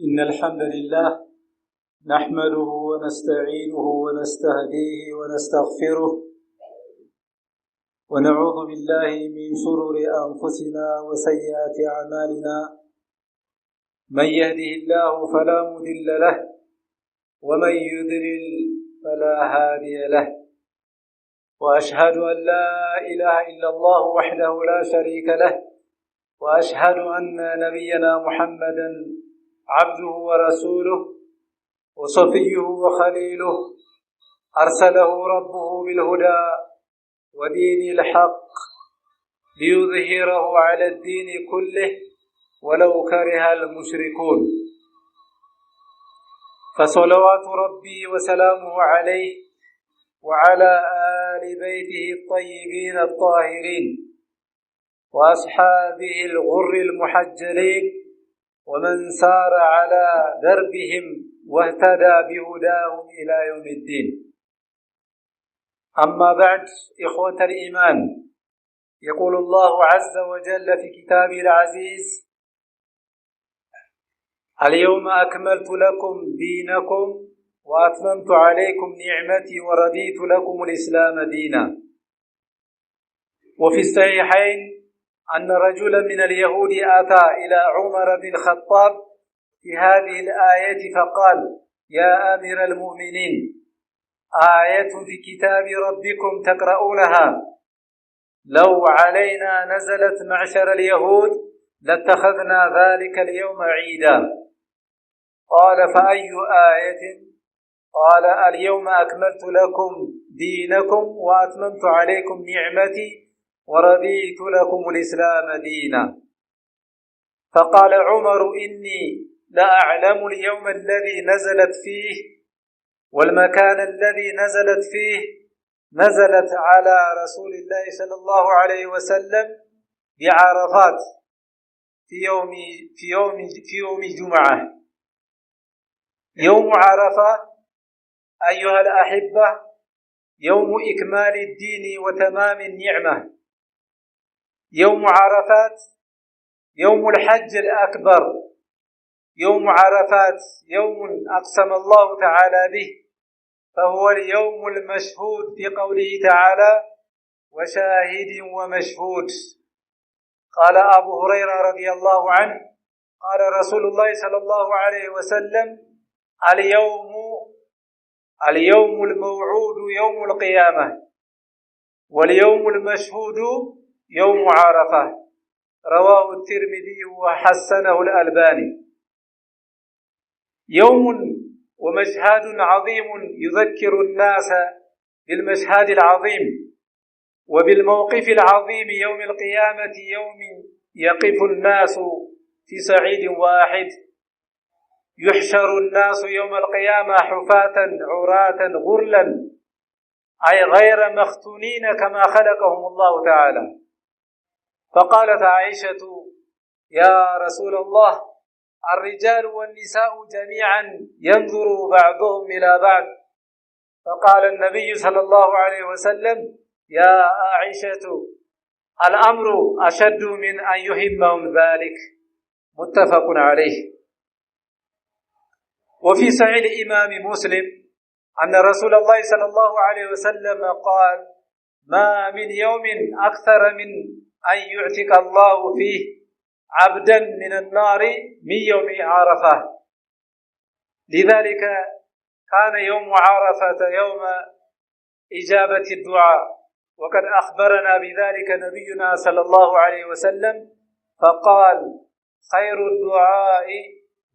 إن الحمد لله نحمده ونستعينه ونستهديه ونستغفره ونعوذ بالله من شرور أنفسنا وسيئات أعمالنا. من يهده الله فلا مضل له ومن يضلل فلا هادي له، وأشهد أن لا إله إلا الله وحده لا شريك له، وأشهد أن نبينا محمدا عبده ورسوله وصفيه وخليله، أرسله ربه بالهدى ودين الحق ليظهره على الدين كله ولو كره المشركون. فصلوات ربي وسلامه عليه وعلى آل بيته الطيبين الطاهرين وأصحابه الغر المحجلين ومن سار على دربهم واهتدى بهداهم إلى يوم الدين. أما بعد، إخوة الإيمان، يقول الله عز وجل في كتابه العزيز: اليوم أكملت لكم دينكم وأتممت عليكم نعمتي ورضيت لكم الإسلام دينا. وفي الصحيحين أن رجلا من اليهود أتى إلى عمر بن الخطاب في هذه الآية فقال: يا أمير المؤمنين، آية في كتاب ربكم تقرؤونها لو علينا نزلت معشر اليهود لاتخذنا ذلك اليوم عيدا. قال: فأي آية؟ قال: اليوم أكملت لكم دينكم وأتممت عليكم نعمتي ورضيت لكم الإسلام دينا. فقال عمر: إني لأعلم اليوم الذي نزلت فيه والمكان الذي نزلت فيه. نزلت على رسول الله صلى الله عليه وسلم بعرفات في يوم جمعة. يوم عرفة أيها الأحبة يوم إكمال الدين وتمام النعمة. يوم عرفات يوم الحج الأكبر. يوم عرفات يوم أقسم الله تعالى به، فهو اليوم المشهود في قوله تعالى: وشاهد ومشهود. قال أبو هريرة رضي الله عنه: قال رسول الله صلى الله عليه وسلم: اليوم الموعود يوم القيامة، واليوم المشهود يوم عرفة. رواه الترمذي وحسنه الألباني. يوم ومشهد عظيم يذكر الناس بالمشهد العظيم وبالموقف العظيم يوم القيامة، يوم يقف الناس في صعيد واحد. يحشر الناس يوم القيامة حفاة عراة غرلا، أي غير مختونين كما خلقهم الله تعالى. فقالت عائشة: يا رسول الله، الرجال والنساء جميعا ينظر بعضهم إلى بعض. فقال النبي صلى الله عليه وسلم: يا عائشة، الأمر أشد من أن يهمهم ذلك. متفق عليه. وفي صحيح الإمام مسلم أن رسول الله صلى الله عليه وسلم قال: ما من يوم أكثر من أن يعتق الله فيه عبدا من النار من يوم عرفة. لذلك كان يوم عرفة يوم إجابة الدعاء، وقد أخبرنا بذلك نبينا صلى الله عليه وسلم فقال: خير الدعاء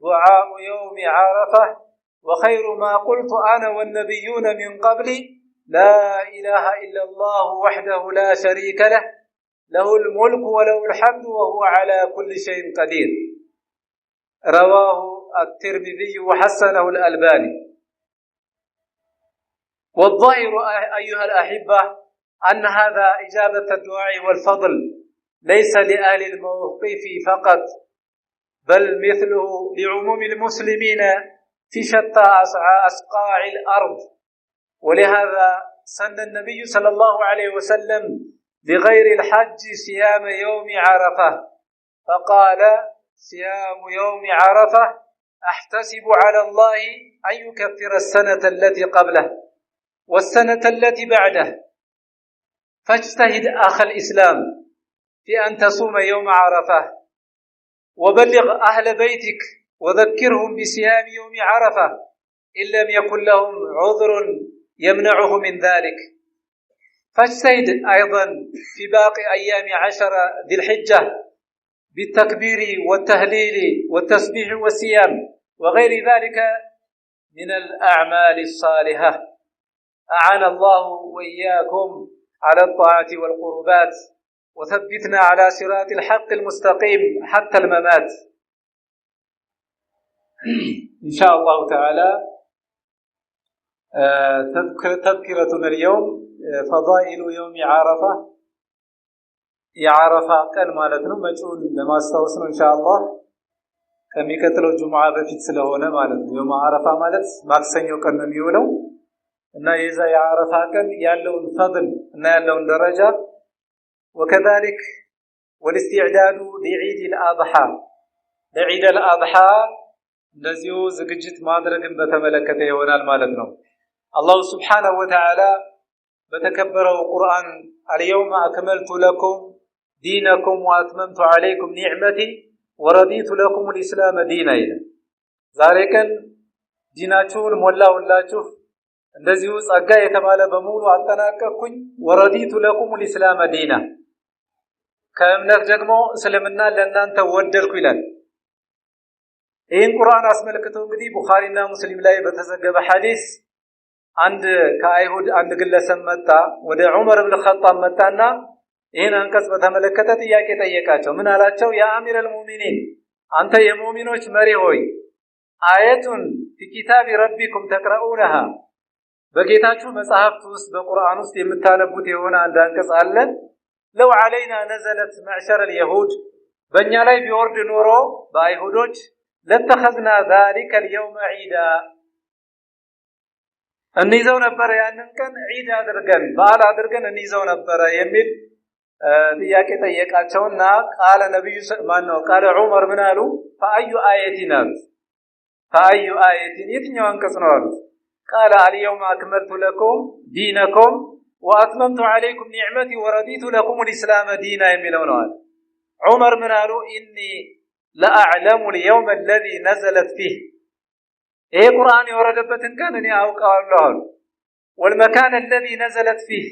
دعاء يوم عرفة، وخير ما قلت أنا والنبيون من قبلي: لا إله إلا الله وحده لا شريك له، له الملك وله الحمد وهو على كل شيء قدير. رواه الترمذي وحسنه الألباني. والظاهر أيها الأحبة أن هذا إجابة الدعاء والفضل ليس لأهل الموقف فقط، بل مثله لعموم المسلمين في شتى أصقاع الأرض. ولهذا سن النبي صلى الله عليه وسلم لغير الحج صيام يوم عرفة، فقال: صيام يوم عرفة أحتسب على الله أن يكفر السنة التي قبله والسنة التي بعده فاجتهد أخ الإسلام في أن تصوم يوم عرفة وبلغ أهل بيتك وذكرهم بصيام يوم عرفة إن لم يكن لهم عذر يمنعه من ذلك فاجتهد أيضا في باقي أيام 10 ذي الحجة بالتكبير والتهليل والتسبيح والصيام وغير ذلك من الأعمال الصالحة أعان الله وإياكم على الطاعة والقربات وثبتنا على صراط الحق المستقيم حتى الممات إن شاء الله تعالى. تذكرتنا اليوم فضائل يوم عرفة የዓረፋ ቀን ማለት ነው መጪውን ለማስታወስ ነው ኢንሻአላህ ከሚከተለው ጁምዓ በፊት ስለሆነ ማለት ነው የውም ዓረፋ ማለት ማክሰኞ ቀን ነው የሚውለው እና የዛ የዓረፋ ቀን ያለውን ፈضል እና ያለውን ደረጃ وكذلك والاستعداد لعيد الأضحى لعيد الأضحى እንደዚሁ ዝግጅት ማድረግን በተመለከተ ይሆናል ማለት ነው አላህ Subhanahu Wa Ta'ala በተከበረው ቁርአን اليوم أكملت لكم دينكم وأتممت عليكم نعمتي ورضيت لكم الإسلام دينا إلى ذلك ديناتون مولاولاችሁ እንደዚሁ ጸጋ የተባለ በሙሉ አጠናቀቅኩኝ ወረዲቱ ለኩም الإسلام دينا ከእምነት ደግሞ እስልምና ለእናንተ ወደድኩ ይላል ይህን ቁርአን አስመልክቶ እንግዲህ ቡኻሪና ሙስሊም ላይ በተዘገበ ሐዲስ አንድ ከአይሁድ አንድ ግለሰብ መጣ ወደ ዑመር ኢብኑ ኸጣብ መጣና ይህን አንቀጽ በተመለከተ ጥያቄ ጠየቃቸው ምን አላቸው ያ አሚረል ሙእሚኒን አንተ የሙእሚኖች መሪ ሆይ አያቱን في كتاب ربكم تقرؤونها በጌታችሁ መጽሐፍት ውስጥ በቁርአን ውስጥ የምታነቡት የሆነ አንድ አንቀጽ አለ لو علينا نزلت معشر اليهود በእኛ ላይ ቢወርድ ኖሮ በአይሁዶች لاتخذنا ذلك اليوم عيدا እንይዘው ነበር ያንን ቀን ዒድ አድርገን በዓል አድርገን እንይዘው ነበር የሚል ጥያቄ ጠየቃቸውና ቃለ ነብዩ ማነው ቃለ ዑመር ምን አሉ فأي آية የትኛው አንቀጽ ነው አሉት ቃለ اليوم أكملت لكم دينكم وأتممت عليكم نعمتي ورضيت لكم الإسلام دينا የሚለው ነው አለ ዑመር ምን አሉ إني لأعلم اليوم الذي نزلت فيه ይሄ ቁርአን የወረደበትን ቀን እኔ አውቃለሁ والمكان الذي نزلت فيه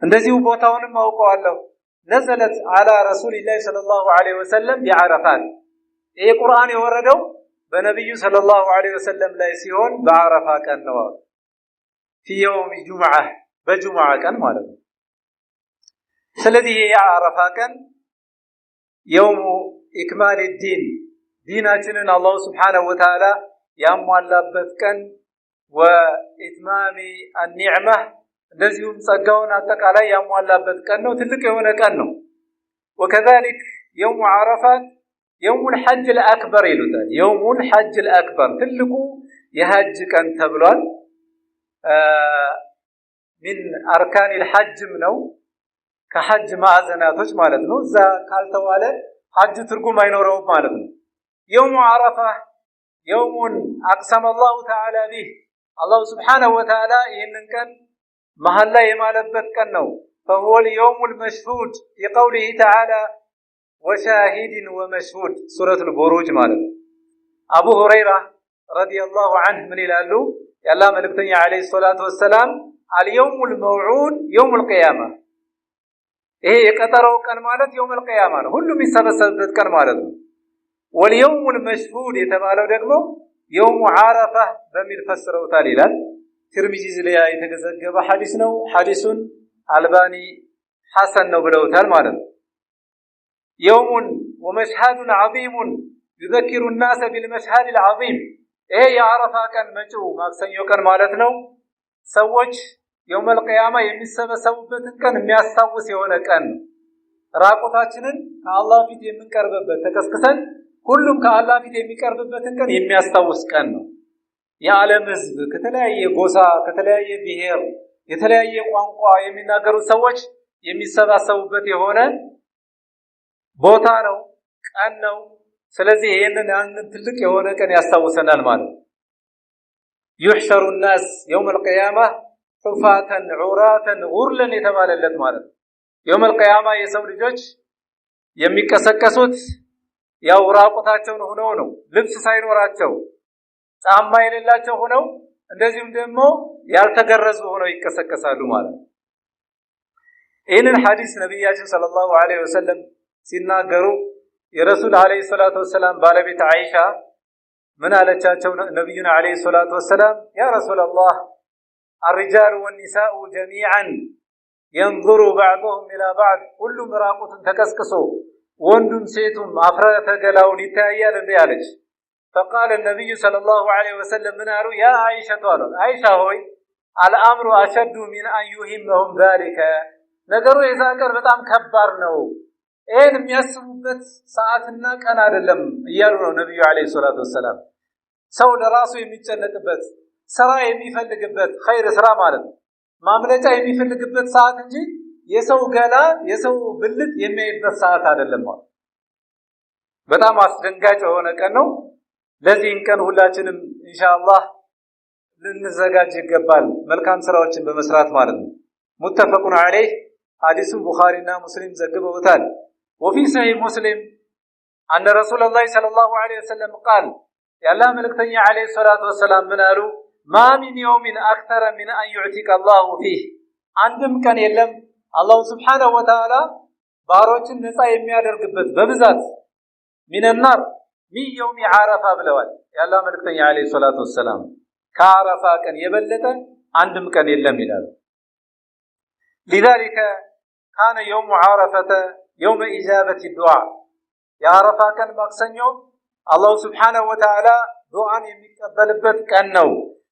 እንደዚሁ ቦታውንም አውቀዋለሁ نزلت على رسول الله صلى الله عليه وسلم بعرفات ይሄ ቁርአን የወረደው በነብዩ صلى الله عليه وسلم ላይ ሲሆን በአረፋ ቀን ነው في يوم جمعة በጁምዓ ቀን ማለት ነው ስለዚህ የአረፋ ቀን يوم إكمال الدين ديناتنا الله سبحانه وتعالى ያሟላበት ቀን وإتمام النعمة እንደዚሁም ጸጋውን አጠቃላይ ያሟላበት ቀን ነው ትልቅ የሆነ ቀን ነው وكذلك يوم عرفات يوم الحج الأكبر ይሉታል يوم الحج الأكبر ትልቁ የሐጅ ቀን ተብሏል من أركان الحج ነው ከሐጅ ማዕዘናቶች ማለት ነው እዛ ካልተዋለ ሐጅ ትርጉም አይኖረውም ማለት ነው يوم عرفة يوم أقسم الله تعالى به الله سبحانه وتعالى ይህንን ቀን መሐላ የማለበት ቀን ነው فهو اليوم المشهود في قوله تعالى وشاهد ومشهود سورة البروج ማለት ነው أبو هريرة رضي الله عنه من ይላሉ የአላህ መልእክተኛ عليه الصلاة والسلام اليوم الموعود يوم القيامة ይሄ የቀጠረው ቀን ማለት يوم القيامة ነው ሁሉም የሚሰበሰብበት ቀን ማለት ነው واليوم المشهود የተባለው ደግሞ يوم عرفة በሚል ፈስረውታል ይላል ትርሚዚ ላይ የተዘገበ ሐዲስ ነው ሐዲሱን አልባኒ ሐሰን ነው ብለውታል ማለት ነው يوم ومشهد عظيم يذكر الناس بالمشهد العظيم ይሄ የአረፋ ቀን መጪው ማክሰኞ ቀን ማለት ነው ሰዎች يوم القيامة የሚሰበሰቡበትን ቀን የሚያስታውስ የሆነ ቀን ራቆታችንን ከአላህ ፊት የምንቀርብበት ተከስክሰን ሁሉም ከአላህ ፊት የሚቀርብበትን ቀን የሚያስታውስ ቀን ነው የዓለም ህዝብ ከተለያየ ጎሳ ከተለያየ ብሔር የተለያየ ቋንቋ የሚናገሩ ሰዎች የሚሰባሰቡበት የሆነ ቦታ ነው ቀን ነው ስለዚህ ይሄንን ትልቅ የሆነ ቀን ያስታውሰናል ማለት يحشر الناس يوم القيامة حفاة عراة غرلا የተባለለት ማለት يوم القيامة የሰው ልጆች የሚከሰከሱት ያው ራቁታቸውን ሆነው ነው ልብስ ሳይኖራቸው ጫማ የሌላቸው ሆነው እንደዚሁም ደግሞ ያልተገረዙ ሆነው ይከሰከሳሉ ማለት ይህንን ሐዲስ ነብያችን ሰለላሁ ዐለይሂ ወሰለም ሲናገሩ የረሱል ዐለይሂ ሰላቱ ወሰለም ባለቤት አይሻ ምን አለቻቸው ነብዩና ዐለይሂ ሰላቱ ወሰለም ያ ረሱላህ الرجال والنساء جميعا ينظر بعضهم الى بعض ሁሉም ራቁትን ተከስክሶ ወንዱም ሴቱም አፍረተ ገላውን ይታያል እንዴ አለች فقال النبي صلى الله عليه وسلم من قالوا يا عائشة عائشة ሆይ الامر اشد من ان يهمهم ذلك ነገሩ የዛቀር በጣም ከባድ ነው ይሄን የሚያስቡበት ሰዓትና ቀን አይደለም እያሉ ነው ነብዩ አለይሂ ሰላቱ ወሰለም ሰው ለራሱ የሚጨነቅበት ስራ የሚፈልግበት ኸይር ስራ ማለት ነው ማምለጫ የሚፈልግበት ሰዓት እንጂ የሰው ገላ የሰው ብልት የሚያይበት ሰዓት አይደለም ማለት በጣም አስደንጋጭ የሆነ ቀን ነው ለዚህን ቀን ሁላችንም ኢንሻአላህ ልንዘጋጅ ይገባል መልካም ስራዎችን በመስራት ማለት ነው ሙተፈቁን ዐለይህ ሐዲሱ ቡኻሪና ሙስሊም ዘግበውታል وفي صحيح مسلم أن رسول الله صلى الله عليه وسلم قال يا الله ملكتني عليه الصلاة والسلام من قالوا ما من يوم أكثر من أن يعتق الله فيه عندهم كان يلم الله سبحانه وتعالى باروችን ነፃ የሚያደርግበት በብዛት من النار من يوم عرفة ብለዋል يا الله ملكتني عليه الصلاة والسلام ከአረፋ ቀን የበለጠ አንድም ቀን የለም ይላል لذلك كان يوم عرفة يوم إجابة الدعاء يا عرفة كان مقصنيو الله سبحانه وتعالى دعاء يمقبلበት ቀን ነው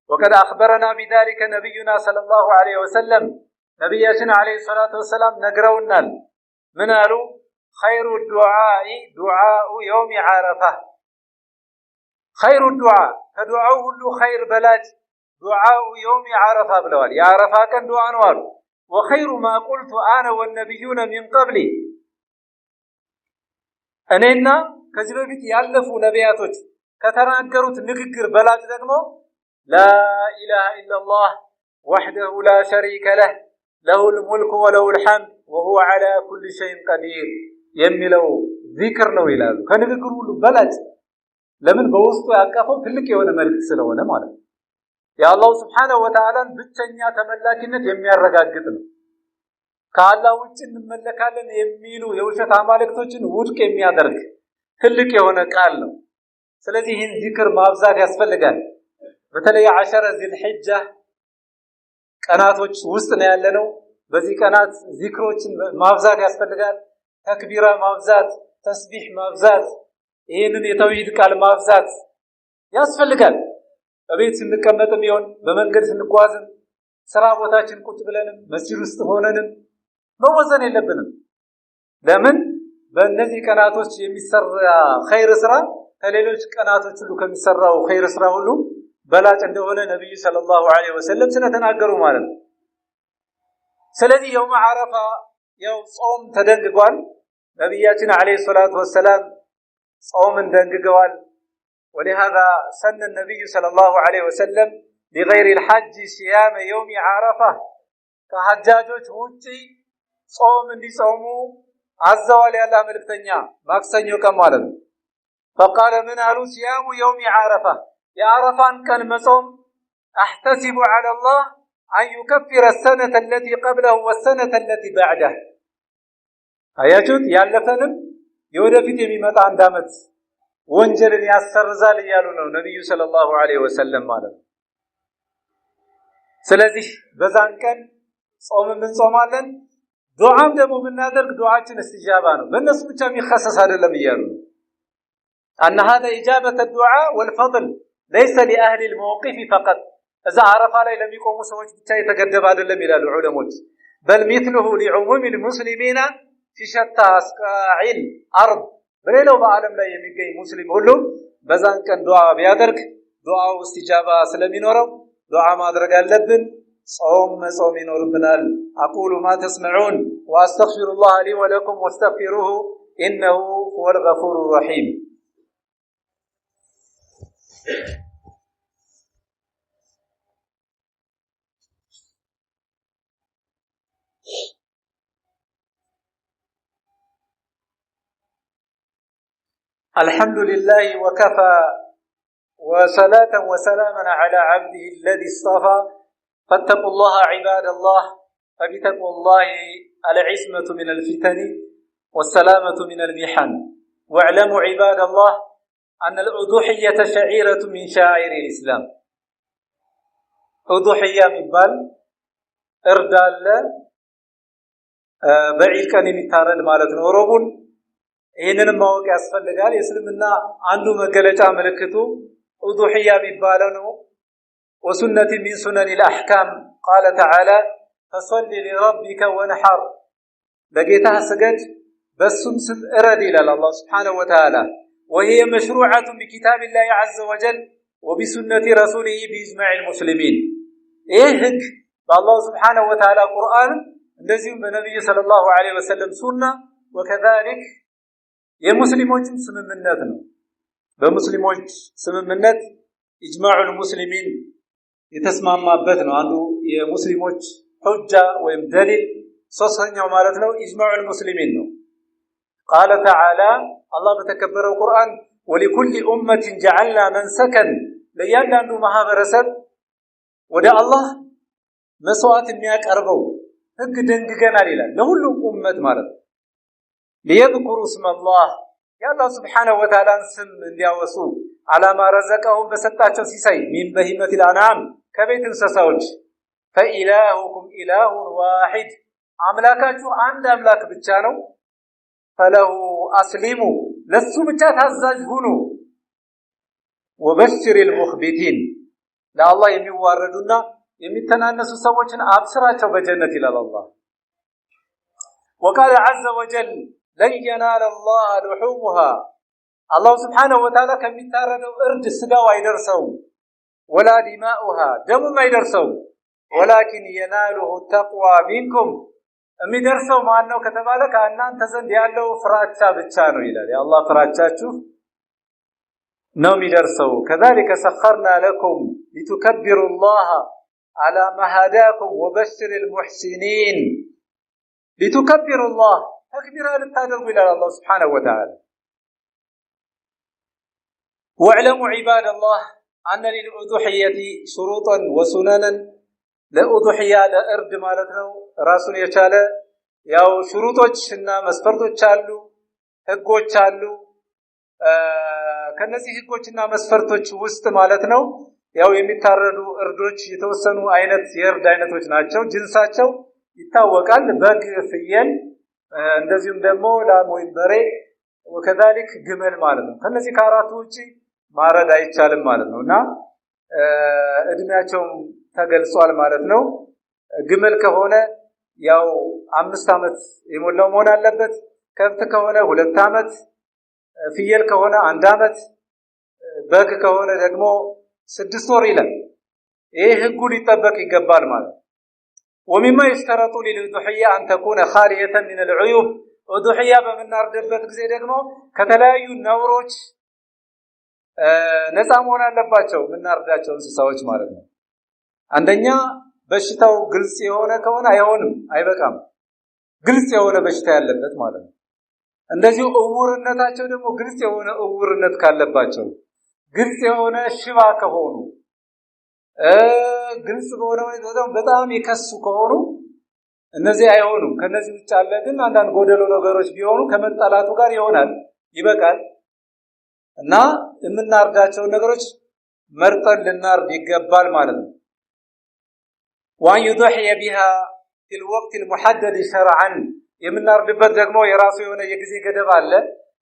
وقد أخبرنا بذلك نبينا صلى الله عليه وسلم نبينا عليه الصلاة والسلام نقرونال من قالوا خير الدعاء دعاء يوم عرفة خير الدعاء فدعاء له خير بلاج دعاء يوم عرفة بلوال يا عرفة كان دعاء نوال وخير ما قلت أنا والنبيون من قبلي እኔና ከዚህ በፊት ያለፉ ነቢያቶች ከተናገሩት ንግግር በላጭ ደግሞ لا إله إلا الله وحده لا شريك له له الملك وله الحمد وهو على كل شيء قدير የሚለው ዚክር ነው ይላሉ ከንግግሩ ሁሉ በላጭ ለምን በውስጡ ያቀፈው ትልቅ የሆነ መልእክት ስለሆነ ማለት ነው የአላህ Subhanahu Wa Ta'ala ብቸኛ ተመላኪነት የሚያረጋግጥ ነው ከአላህ ውጭ እንመለካለን የሚሉ የውሸት አማልክቶችን ውድቅ የሚያደርግ ትልቅ የሆነ ቃል ነው ስለዚህ ይህን ዚክር ማብዛት ያስፈልጋል በተለይ 10 ዚልሂጃ ቀናቶች ውስጥ ነው ያለነው በዚህ ቀናት ዚክሮችን ማብዛት ያስፈልጋል ተክቢራ ማብዛት ተስቢህ ማብዛት ይሄንን የተውሂድ ቃል ማብዛት ያስፈልጋል በቤት ስንቀመጥም ይሁን በመንገድ ስንጓዝም ስራ ቦታችን ቁጭ ብለንም መስጂድ ውስጥ ሆነንም መወዘን የለብንም ለምን በእነዚህ ቀናቶች የሚሰራ ኸይር ስራ ከሌሎች ቀናቶች ሁሉ ከሚሰራው ኸይር ስራ ሁሉ በላጭ እንደሆነ ነብዩ ሰለላሁ ዐለይሂ ወሰለም ስለተናገሩ ማለት ነው ስለዚህ يوم عرفة ያው ጾም ተደንግጓል ነብያችን ዐለይሂ ሰላቱ ወሰለም ጾምን ደንግገዋል ولهذا سن النبي صلى الله عليه وسلم لغير الحج صيام يوم عرفة ከሐጃጆች ውጪ ጾም እንዲጾሙ አዘዋል ያላህ መልእክተኛ ማክሰኞ ቀን ማለት ነው فقال من قالوا صيام يوم عرفة يا عرفان كان مصوم احتسب على الله ان يكفر السنة التي قبله والسنة التي بعده አያችሁት ያለፈንም የወደፊት የሚመጣ አንድ አመት ወንጀልን ያሰርዛል ይያሉ ነው ነብዩ ሰለላሁ ዐለይሂ ወሰለም ማለት ነው ስለዚህ በዛን ቀን ጾምን እንጾማለን ዱዓም ደግሞ ብናደርግ ዱዓችን استجابة ነው በእነሱ ብቻ የሚخصص አይደለም ይያሉ ان هذا اجابة الدعاء والفضل ليس لاهل الموقف فقط اذا عرفه ላይ ለሚቆሙ ሰዎች ብቻ የተገደበ አይደለም ይላሉ ዑለሞች بل مثله لعموم المسلمين في شتى أصقاع الارض በሌላው በአለም ላይ የሚገኝ ሙስሊም ሁሉ በዛን ቀን ዱዓ ቢያደርግ ዱዓው استجابة ስለሚኖረው ዱዓ ማድረግ አለብን صوم مصوم ينوربنال أقول ما تسمعون وأستغفر الله لي ولكم واستغفروه إنه هو الغفور الرحيم الحمد لله وكفى وصلاة وسلاما على عبده الذي اصطفى فاتقوا الله عباد الله فبتقوى الله العصمة من الفتن والسلامة من المحن واعلموا عباد الله أن الأضحية شعيرة من شعائر الإسلام أضحية من بال إردال بعيد كان يمتارد مالتنا ورغم ይሄንን ማወቅ ያስፈልጋል የእስልምና አንዱ መገለጫ ምልክቱ ኡዱሂያ የሚባለው ነው ወሱነቲ ሚን ሱነኒ الأحكام قال تعالى فصل لربك وانحر ለጌታህ ስገድ በሱም ስም እረድ ይላል አላህ Subhanahu Wa Ta'ala وهي مشروعة بكتاب الله عز وجل وبسنة رسوله بإجماع المسلمين ይህ ህግ በአላህ Subhanahu Wa Ta'ala ቁርአን እንደዚሁም በነብዩ ሰለላሁ ዐለይሂ ወሰለም ሱና وكذلك የሙስሊሞችን ስምምነት ነው በሙስሊሞች ስምምነት ኢጅማዑል ሙስሊሚን የተስማማበት ነው አንዱ የሙስሊሞች ሁጃ ወይም ደሊል ሶስተኛው ማለት ነው ኢጅማዑል ሙስሊሚን ነው قال تعالى الله በተከበረው ቁርአን ولكل امه جعلنا منسكا ለያንዳንዱ ማህበረሰብ ወደ አላህ መስዋዕት የሚያቀርበው ህግ ደንግገናል ይላል ለሁሉም ኡመት ማለት ነው ليذكروا اسم الله يا الله سبحانه وتعالى اسم እንዲያወሱ على ما رزقهم በሰጣቸው ሲሳይ من بهيمة الانعام ከቤት እንስሳዎች فإلهكم إله واحد አምላካችሁ አንድ አምላክ ብቻ ነው فله اسلموا ለሱ ብቻ ታዛዥ ሁኑ وبشر المخبتين ለአላህ የሚዋረዱና የሚተናነሱ ሰዎችን አብስራቸው በጀነት ይላል አላህ وقال عز وجل لن ينال الله لحومها الله سبحانه وتعالى ከሚታረደው እርድ ስጋው አይደርሰው ولا دماؤها دمም አይደርሰው ولكن يناله التقوى منكم የሚደርሰው ማን ነው ከተባለ ከእናንተ ዘንድ ያለው ፍራቻ ብቻ ነው ይላል የአላህ ፍራቻችሁ ነው የሚደርሰው كذلك سخرنا لكم لتكبروا الله على ما هداكم وبشر المحسنين لتكبروا الله تكبيرا للتادروا إلى الله سبحانه وتعالى واعلموا عباد الله أن للأضحية شروطا وسننا لأضحية لأرد مالتنا راسون يشاله ያው ሽሩጦችና መስፈርቶች አሉ ህጎች አሉ ከነዚህ ህጎችና መስፈርቶች ውስጥ ማለት ነው ያው የሚታረዱ እርዶች የተወሰኑ አይነት የእርድ አይነቶች ናቸው ጅንሳቸው ይታወቃል በግ ፍየል እንደዚሁም ደግሞ ላም ወይም በሬ وكذلك ግመል ማለት ነው ከነዚህ ከአራቱ ውጪ ማረድ አይቻልም ማለት ነውና እድሜያቸው ተገልጿል ማለት ነው ግመል ከሆነ ያው 5 አመት የሞላው መሆን አለበት ከብት ከሆነ 2 አመት ፍየል ከሆነ 1 አመት በግ ከሆነ ደግሞ 6 ወር ይላል ይሄ ህጉ ሊጠበቅ ይገባል ማለት ومما يشترط للأضحية أن تكون خالية من العيوب أضحية በምናርድበት ጊዜ ደግሞ ከተለያዩ ነውሮች ነፃ መሆን አለባቸው ምናርዳቸው እንስሳዎች ማለት ነው አንደኛ በሽታው ግልጽ የሆነ ከሆነ አይሆንም አይበቃም ግልጽ የሆነ በሽታ ያለበት ማለት ነው እንደዚሁ እውርነታቸው ደግሞ ግልጽ የሆነ እውርነት ካለባቸው ግልጽ የሆነ ሽባ ከሆኑ ግልጽ በሆነ በጣም የከሱ ከሆኑ እነዚህ አይሆኑም ከነዚህ ውጭ አለ ግን አንዳንድ ጎደሎ ነገሮች ቢሆኑ ከመጣላቱ ጋር ይሆናል ይበቃል እና የምናርዳቸው ነገሮች መርጠን ልናርድ ይገባል ማለት ነው وأن يضحي بها في الوقت المحدد شرعا የምናርድበት ደግሞ የራሱ የሆነ የጊዜ ገደብ አለ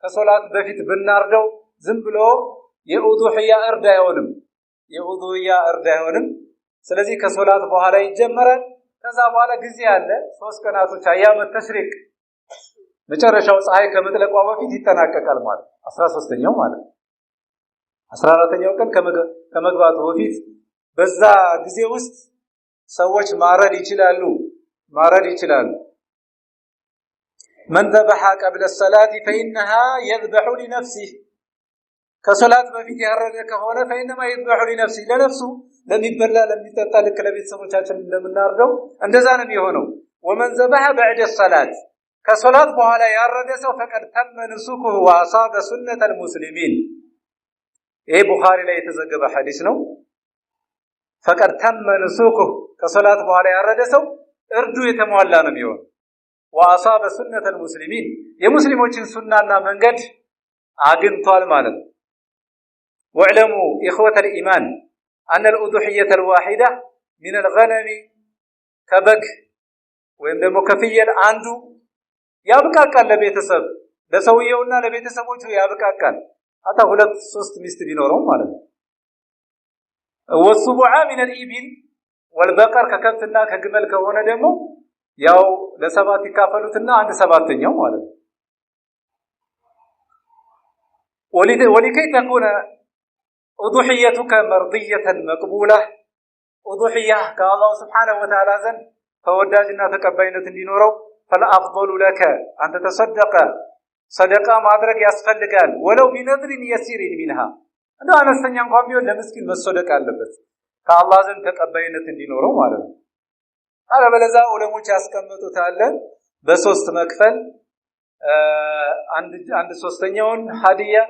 ከሶላት በፊት ብናርደው ዝም ብሎ የኡዱሂያ እርድ አይሆንም የኡዱሂያ እርድ አይሆንም ስለዚህ ከሶላት በኋላ ይጀመራል ከዛ በኋላ ጊዜ አለ 3 ቀናቶች አያመ ተሽሪቅ መጨረሻው ፀሐይ ከመጥለቋ በፊት ይተናቀቃል ማለት 13ኛው ማለት 14ኛው ቀን ከመግባቱ በፊት በዛ ጊዜ ውስጥ ሰዎች ማረድ ይችላሉ من ذبح قبل الصلاة فإنها يذبح لنفسه ከሶላት በፊት ያረደ ከሆነ فإنما يذبح لنفسه ለነፍሱ ለሚበላ ለሚጠጣ ልክ ለቤተሰቦቻችን እንደምናርደው እንደዛ ነው የሚሆነው ومن ذبح بعد الصلاه ከሶላት በኋላ ያረደ ሰው فقد تم نسكه واصاب سنه المسلمين ይሄ ቡኻሪ ላይ የተዘገበ ሐዲስ ነው فقد تم نسكه ከሶላት በኋላ ያረደ ሰው እርዱ የተሟላ ነው የሚሆነው واصاب سنه المسلمين የሙስሊሞችን ሱናና መንገድ አግኝቷል ማለት ነው واعلموا إخوة الإيمان أن الأضحية الواحدة من الغنم كبك وإن مكفيل عنده يبقى كان لبيتسب لسويونا لبيتسبوجه يبقى كان حتى هلت سوست مست بينورهم ماله والسبع من الإبل والبقر ككبتنا كجمل كهونا دمو ياو لسبات كافلوتنا عند سباتين يوم ماله ولكي تكون أضحيتك مرضية مقبولة أضحية كالله سبحانه وتعالى زن فوداجنا تقبينة لنورو فالأفضل لك أن تتصدق صدقة ما أدرك يسفل قال ولو بنذر يسير منها أنا استنيان قاميون لمسكين بالصدقة اللبس كالله زن تقبينة لنورو مالا هذا بلزا أولمو جاسكمتو تعالى بسوست مكفل عند سوستنيون هدية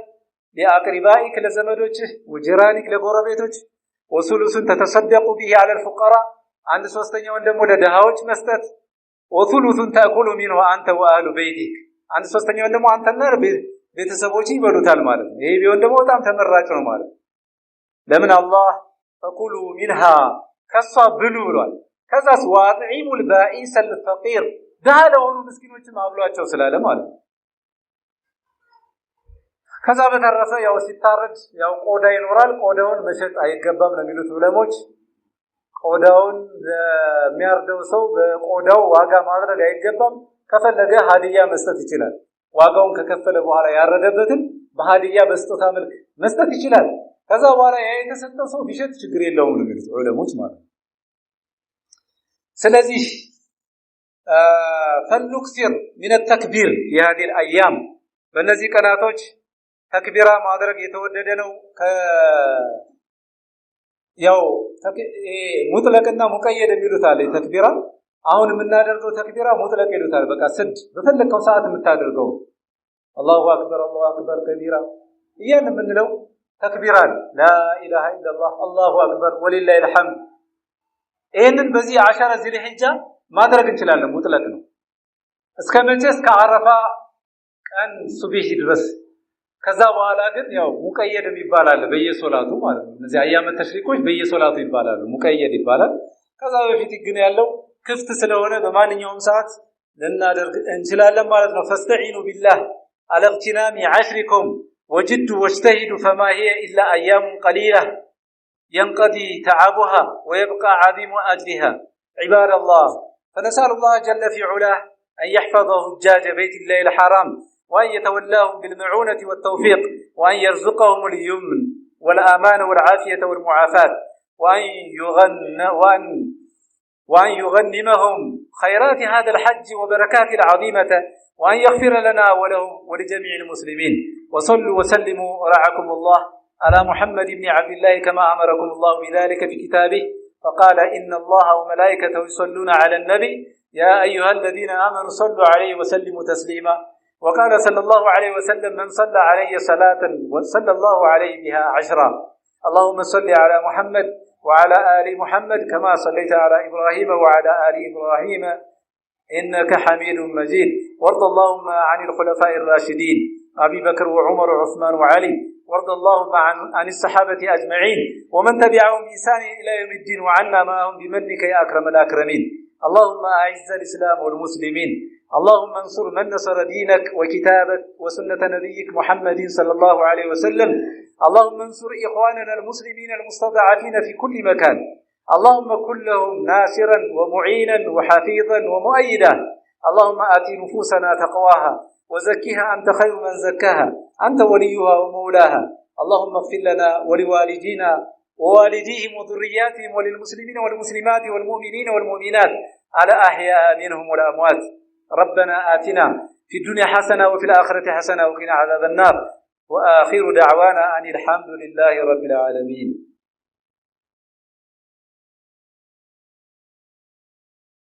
لأقربائك لزمدوچه وجيرانك لغربيتوچ وثلث تتصدق به على الفقراء عند ሶስተኛውን ደግሞ ለደሃዎች መስጠት وثلث تأكل منه أنت وأهل بيتك عند ሶስተኛውን ደግሞ አንተና ቤተሰቦች ይበሉታል ማለት ነው ይሄ ቢሆን ደግሞ በጣም ተመራጭ ነው ማለት ለምን አላህ فكلوا منها ከሷ ብሉ ብሏል ከዛስ واطعموا البائس الفقير ደሃ ለሆኑ ምስኪኖችም አብሏቸው ስላለ ማለት ነው ከዛ በተረፈ ያው ሲታረድ ያው ቆዳ ይኖራል ቆዳውን መሸጥ አይገባም ለሚሉት ዑለሞች ቆዳውን የሚያርደው ሰው በቆዳው ዋጋ ማድረግ አይገባም ከፈለገ ሀዲያ መስጠት ይችላል ዋጋውን ከከፈለ በኋላ ያረደበትን በሀዲያ በስጦታ መልክ መስጠት ይችላል ከዛ በኋላ ያ የተሰጠው ሰው ቢሸጥ ችግር የለውም ለሚሉት ዑለሞች ማለት ስለዚህ فلنكثر من التكبير في هذه الايام በእነዚህ ቀናቶች ተክቢራ ማድረግ የተወደደ ነው ያው ሙጥለቅና ሙቀየድ የሚሉት አለ ተክቢራ አሁን የምናደርገው ተክቢራ ሙጥለቅ ይሉታል በቃ ስድ በፈለከው ሰዓት የምታደርገው አላሁ አክበር ከቢራ ይያን የምንለው ተክቢራ ላ ኢላሃ ኢላላህ አላሁ አክበር ወሊላሂ الحمد ይሄንን በዚህ 10 ዚልሂጃ ማድረግ እንችላለን ሙጥለቅ ነው እስከመቼ እስከ አረፋ ቀን ሱብሂ ድረስ ከዛ በኋላ ግን ያው ሙቀየድ ይባላል በየሶላቱ ማለት ነው እነዚህ አያመ ተሽሪቆች በየሶላቱ ይባላሉ ሙቀየድ ይባላል ከዛ በፊት ግን ያለው ክፍት ስለሆነ በማንኛውም ሰዓት ልናደርግ እንችላለን ማለት ነው فاستعينوا بالله على اغتنام عشركم وجدوا واجتهدوا فما هي الا ايام قليله ينقضي تعبها ويبقى عظيم اجرها عباد الله فنسال الله جل في علاه ان يحفظ حجاج بيت الله الحرام وأن يتولاهم بالمعونة والتوفيق وأن يرزقهم اليمن والأمان والعافية والمعافاة وأن يغنمهم خيرات هذا الحج وبركات العظيمة وأن يغفر لنا ولهم ولجميع المسلمين وصلوا وسلموا رعاكم الله على محمد بن عبد الله كما أمركم الله بذلك في كتابه فقال إن الله وملائكته يصلون على النبي يا أيها الذين آمنوا صلوا عليه وسلموا تسليما وقال صلى الله عليه وسلم من صلى علي صلاة وصلى الله عليه بها 10 اللهم صل على محمد وعلى آل محمد كما صليت على إبراهيم وعلى آل إبراهيم إنك حميد مجيد وارض اللهم عن الخلفاء الراشدين أبي بكر وعمر وعثمان وعلي وارض اللهم عن الصحابة أجمعين ومن تبعهم بإحسان إلى يوم الدين وعنا معهم بمنك يا أكرم الأكرمين اللهم أعز الإسلام والمسلمين اللهم انصر من نصر دينك وكتابك وسنة نبيك محمد صلى الله عليه وسلم اللهم انصر إخواننا المسلمين المستضعفين في كل مكان اللهم كن لهم ناصرا ومعينا وحفيظا ومؤيدا اللهم آت نفوسنا تقواها وزكها أنت خير من زكاها أنت وليها ومولاها اللهم اغفر لنا ولوالدينا ووالديهم وذرياتهم وللمسلمين والمسلمات والمؤمنين والمؤمنات على أحياء منهم والأموات ربنا آتنا في الدنيا حسنة وفي الآخرة حسنة وقنا عذاب النار وآخر دعوانا أن الحمد لله رب العالمين.